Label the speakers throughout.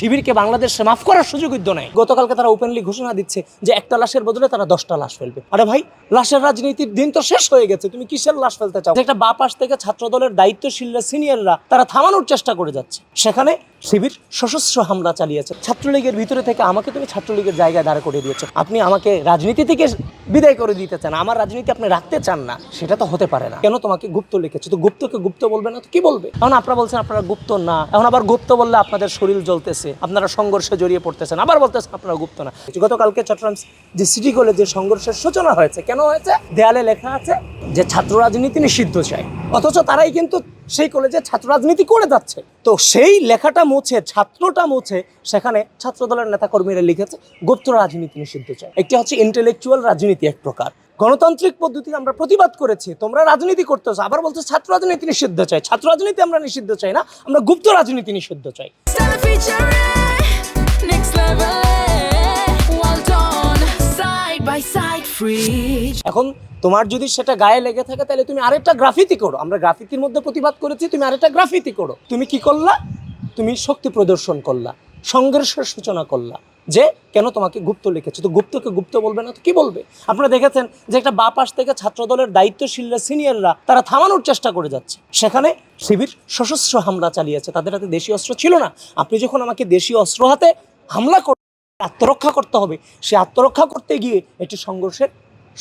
Speaker 1: শিবিরকে বাংলাদেশে মাফ করার সুযোগ নেই। গতকালকে তারা ওপেনলি ঘোষণা দিচ্ছে যে একটা লাশের বদলে তারা 10টা লাশ ফেলবে। আরে ভাই, লাশের রাজনীতির দিন তো শেষ হয়ে গেছে, তুমি কিসের লাশ ফেলতে চাও? একটা বাঁ পাশ থেকে ছাত্রদলের দায়িত্বশীলরা, সিনিয়ররা তারা থামানোর চেষ্টা করে যাচ্ছে, সেখানে শিবির সশস্ত্র হামলা চালিয়েছে। ছাত্রলীগের ভিতরে থেকে আমাকে তুমি ছাত্রলীগের জায়গায় দাঁড় করে দিয়েছো। আপনি আমাকে রাজনীতি থেকে বিদায় করে দিতে চান, আমার রাজনীতি আপনি রাখতে চান না, সেটা তো হতে পারে না। কেন তোমাকে গুপ্ত লিখেছে? তো গুপ্তকে গুপ্ত বলবে না তো কি বলবে? এখন আপনারা বলছেন আপনারা গুপ্ত না, এখন আবার গুপ্ত বললে আপনাদের শরীর জ্বলতেছে, আপনারা সংঘর্ষে জড়িয়ে পড়তেছেন, আবার বলতেছেন আপনারা গুপ্ত না। গতকালকে চট্টগ্রাম যে সিটি কলেজে সংঘর্ষের সূচনা হয়েছে, কেন হয়েছে? দেয়ালে লেখা আছে যে ছাত্র রাজনীতি নিষিদ্ধ চাই, অথচ তারাই কিন্তু সেই কলেজে ছাত্র রাজনীতি করে যাচ্ছে। তো সেই লেখাটা মুছে, ছাত্রটা মুছে, সেখানে ছাত্রদলের নেতাকর্মীরা লিখেছে গুপ্ত রাজনীতি নিষিদ্ধ চাই। একটি হচ্ছে ইন্টেলেকচুয়াল রাজনীতি, এক প্রকার গণতান্ত্রিক পদ্ধতিতে আমরা প্রতিবাদ করেছি, তোমরা রাজনীতি করতেছো, আবার বলছো ছাত্র রাজনীতি নিষিদ্ধ চাই। ছাত্র রাজনীতি আমরা নিষিদ্ধ চাই না, আমরা গুপ্ত রাজনীতি নিষিদ্ধ চাই। এখন তোমার যদি সেটা গায়ে লেগে থাকে তাহলে তুমি আরেকটা গ্রাফিতি করো। আমরা গ্রাফিতির মধ্যে প্রতিবাদ করেছি, তুমি আরেকটা গ্রাফিতি করো। তুমি কি করলা? তুমি শক্তি প্রদর্শন করলা, সংঘর্ষের সূচনা করলা, যে কেন তোমাকে গুপ্ত লিখেছে। তো গুপ্তকে গুপ্ত বলবে না তো কি বলবে? আপনারা দেখেছেন যে একটা বাঁ পাশ থেকে ছাত্রদলের দায়িত্বশীলরা, সিনিয়ররা তারা থামানোর চেষ্টা করে যাচ্ছে, সেখানে শিবির সশস্ত্র হামলা চালিয়েছে। তাদের হাতে দেশীয় অস্ত্র ছিল না। আপনি যখন আমাকে দেশীয় অস্ত্র হাতে হামলা আত্মরক্ষা করতে হবে, সে আত্মরক্ষা করতে গিয়ে একটি সংঘর্ষের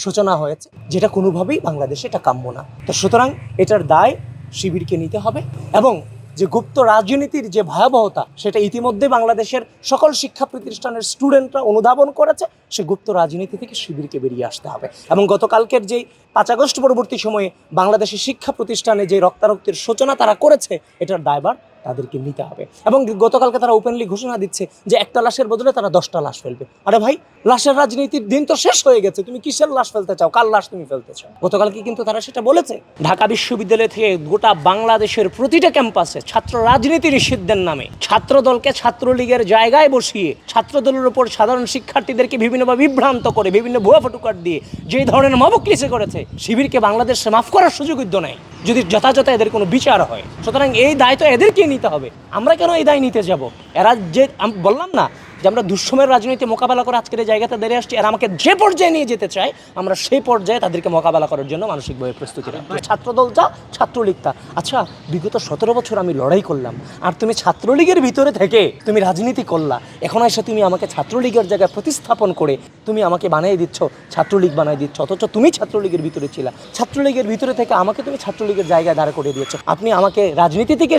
Speaker 1: সূচনা হয়েছে, যেটা কোনোভাবেই বাংলাদেশে এটা কাম্য না। তো সুতরাং এটার দায় শিবিরকে নিতে হবে, এবং যে গুপ্ত রাজনীতির যে ভয়াবহতা সেটা ইতিমধ্যে বাংলাদেশের সকল শিক্ষা প্রতিষ্ঠানের স্টুডেন্টরা অনুধাবন করেছে। সে গুপ্ত রাজনীতি থেকে শিবিরকে বেরিয়ে আসতে হবে। এবং গতকালকের যেই 5 আগস্ট পরবর্তী সময়ে বাংলাদেশের শিক্ষা প্রতিষ্ঠানে যে রক্তারক্তির সূচনা তারা করেছে, এটার দায়ভার তাদেরকে নিতে হবে। এবং গতকালকে তারা ওপেনলি ঘোষণা দিচ্ছে যে একটা লাশের বদলে তারা 10টা লাশ ফেলবে। আরে ভাই, লাশের রাজনীতির দিন তো শেষ হয়ে গেছে, তুমি কিসের লাশ ফেলতে চাও? কার লাশ তুমি ফেলতে চাও? গতকালকে কিন্তু তারা সেটা বলেছে। ঢাকা বিশ্ববিদ্যালয় থেকে গোটা বাংলাদেশের প্রতিটা ক্যাম্পাসে ছাত্র রাজনীতি নিষিদ্ধের নামে ছাত্রদলকে ছাত্রলীগের জায়গায় বসিয়ে ছাত্রদলের উপর সাধারণ শিক্ষার্থীদেরকে বিভিন্নভাবে বিভ্রান্ত করে, বিভিন্ন ভুয়া ফটোকার্ড দিয়ে যে ধরনের মবকলিসে করেছে, শিবিরকে বাংলাদেশে মাফ করার সুযোগ নেই যদি যথাযথ এদের কোনো বিচার হয়। সুতরাং এই দায় তো এদেরকে নিতে হবে, আমরা কেন এই দায় নিতে যাব? এরা যে, আমি বললাম না যে আমরা দুঃসময়ের রাজনীতি মোকাবেলা করে আজকের এই জায়গাতে দাঁড়িয়ে আসছি, এরা আমাকে যে পর্যায়ে নিয়ে যেতে চায়, আমরা সেই পর্যায়ে তাদেরকে মোকাবেলা করার জন্য মানসিকভাবে প্রস্তুতি রাখবো। ছাত্রদল যা, ছাত্রলীগ তা। আচ্ছা, বিগত 17 বছর আমি লড়াই করলাম, আর তুমি ছাত্রলীগের ভিতরে থেকে তুমি রাজনীতি করলা, এখন এসে তুমি আমাকে ছাত্রলীগের জায়গায় প্রতিস্থাপন করে তুমি আমাকে বানিয়ে দিচ্ছ, ছাত্রলীগ বানিয়ে দিচ্ছ, অথচ তুমি ছাত্রলীগের ভিতরে ছিলা। ছাত্রলীগের ভিতরে থেকে আমাকে তুমি ছাত্রলীগের জায়গায় দাঁড় করে দিয়েছ। আপনি আমাকে রাজনীতি থেকে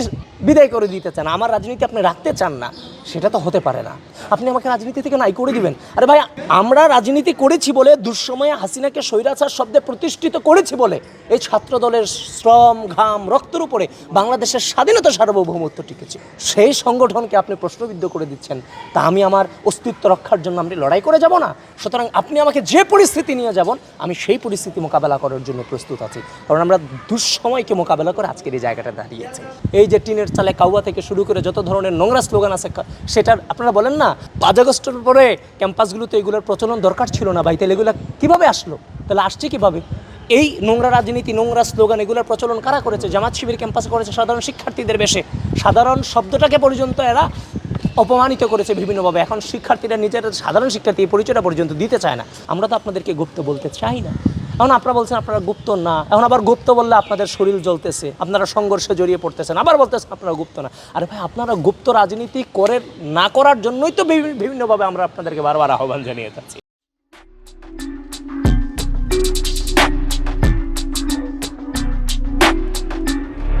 Speaker 1: বিদায় করে দিতে চান, আমার রাজনীতি আপনি রাখতে চান না, সেটা তো হতে পারে না। আপনি আমাকে রাজনীতি থেকে নাই করে দিবেন? আরে ভাই, আমরা রাজনীতি করেছি বলে, দুঃসময়ে হাসিনাকে স্বৈরাচার শব্দে প্রতিষ্ঠিত করেছি বলে এই ছাত্রদলের শ্রম, ঘাম, রক্তের উপরে বাংলাদেশের স্বাধীনতা, সার্বভৌমত্ব টিকেছে। সেই সংগঠনকে আপনি প্রশ্নবিদ্ধ করে দিচ্ছেন, তা আমি আমার অস্তিত্ব রক্ষার জন্য আমি লড়াই করে যাব না? সুতরাং আপনি আমাকে যে পরিস্থিতি নিয়ে যাবেন, আমি সেই পরিস্থিতি মোকাবেলা করার জন্য প্রস্তুত আছি, কারণ আমরা দুঃসময়কে মোকাবেলা করে আজকের এই জায়গাটা দাঁড়িয়েছে। এই যে টিনের চালে কাউয়া থেকে শুরু করে যত ধরনের নোংরা স্লোগান আছে, সেটার আপনারা বলেন না 5 আগস্টের পরে ক্যাম্পাসগুলোতে এগুলোর প্রচলন দরকার ছিল না ভাই, তাহলে এগুলো কীভাবে আসলো? তাহলে আসছে কীভাবে? এই নোংরা রাজনীতি, নোংরা স্লোগান, এগুলোর প্রচলন কারা করেছে? জামাত শিবির ক্যাম্পাসে করেছে সাধারণ শিক্ষার্থীদের বেশে। সাধারণ শব্দটাকে পর্যন্ত এরা অপমানিত করেছে বিভিন্নভাবে। এখন শিক্ষার্থীরা নিজের সাধারণ শিক্ষার্থী পরিচয়টা পর্যন্ত দিতে চায় না। আমরা তো আপনাদেরকে গুপ্ত বলতে চাই না। এখন আপনারা বলছেন আপনারা গুপ্ত না, এখন আবার গুপ্ত বললে আপনাদের শরীর জ্বলতেছে, আপনারা সংঘর্ষে জড়িয়ে পড়তেছেন, আবার বলতেছেন আপনারা গুপ্ত না। আরে ভাই, আপনারা গুপ্ত রাজনীতি করে না করার জন্যই তো বিভিন্নভাবে আমরা আপনাদেরকে বারবার আহ্বান জানিয়ে যাচ্ছি।